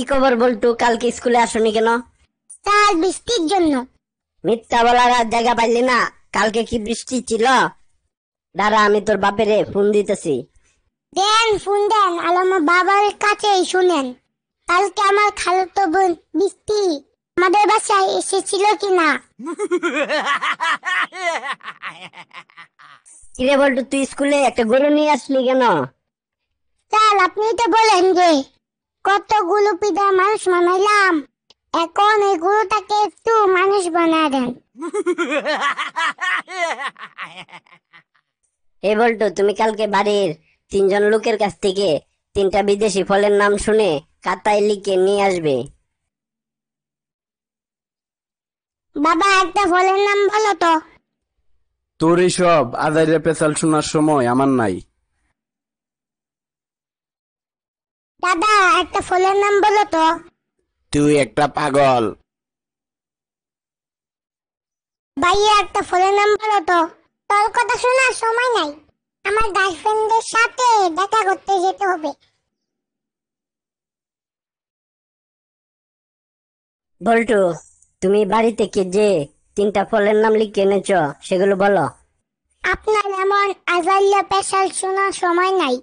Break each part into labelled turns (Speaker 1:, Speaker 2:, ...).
Speaker 1: কি খবর বল্টু, কালকে স্কুলে আসনি কেন?
Speaker 2: স্যার, বৃষ্টির জন্য।
Speaker 1: মিথ্যা বলার আর জায়গা পাইলি না? কালকে কি বৃষ্টি ছিল? দাঁড়া, আমি তোর বাপেরে ফোন দিতেছি।
Speaker 2: দেন, ফোন দেন, আর আমার বাবার কাছেই শুনেন। কালকে আমার খালাতো বোন বৃষ্টি আমাদের বাসায় এসেছিল কিনা।
Speaker 1: কিরে বল্টু, তুই স্কুলে একটা গরু নিয়ে আসলি কেন?
Speaker 2: স্যার, আপনি তো বলেন যে কতগুলো পিঠা মানুষ বানাইলাম, এখন এই গরুটাকে একটু মানুষ বানা দেন।
Speaker 1: এ বল্টু, তুমি কালকে বাড়ির 3জন লোকের কাছ থেকে 3টা বিদেশি ফলের নাম শুনে খাতায় লিখে নিয়ে আসবে।
Speaker 2: বাবা, একটা ফলের নাম বলো তো।
Speaker 3: তোর এইসব আদাইরে পেশাল শোনার সময় আমার নাই।
Speaker 2: দাদা, একটা ফলের নাম বলো তো।
Speaker 3: তুই একটা পাগল।
Speaker 2: ভাইয়া, একটা ফলের নাম বলো তো। তোর কথা শোনার সময় নাই, আমার গার্লফ্রেন্ডের সাথে দেখা করতে যেতে হবে।
Speaker 1: বল্টু, তুমি বাড়ি থেকে যে 3টা ফলের নাম লিখে এনেছ সেগুলো বলো।
Speaker 2: আপনার এমন আজাইয়া পেশাল শোনার সময় নাই।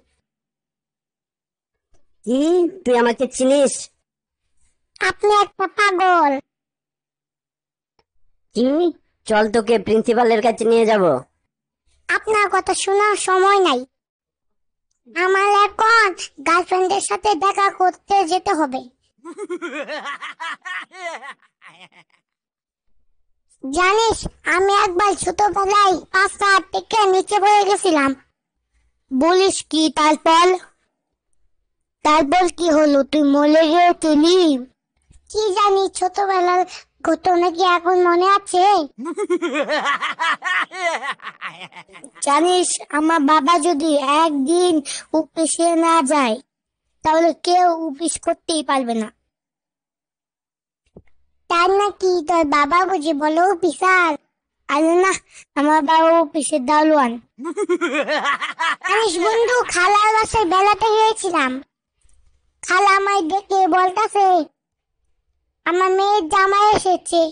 Speaker 1: কি, তুই আমাকে চিনিস?
Speaker 2: আপনি একটা পাগল।
Speaker 1: কি? চল, তোকে প্রিন্সিপালের কাছে নিয়ে যাব।
Speaker 2: আপনার কথা শোনার সময় নাই, আমার এখন গার্লফ্রেন্ডের সাথে দেখা করতে যেতে হবে। জানিস, আমি একবার ছোটবেলায় 5 হাত থেকে নিচে পড়ে গেছিলাম। বলিস কি? তারপর কি হলো? তুই মরে গিয়েছিলি? কি জানি, ছোটবেলার ঘটনা কি এখন মনে আছে? জানিস, আমার বাবা যদি একদিন অফিসে না যায় তাহলে কেউ অফিস করতেই পারবে না। তার নাকি? তোর বাবা বুঝি বলো অফিসার? আরে না, আমার বাবা অফিসের দারোয়ান। জানিস বন্ধু, খালার বাসায় বেড়াতে গিয়েছিলাম। খালা আমায় দেখে বলতেছে আমার মেয়ের জামাই এসেছে।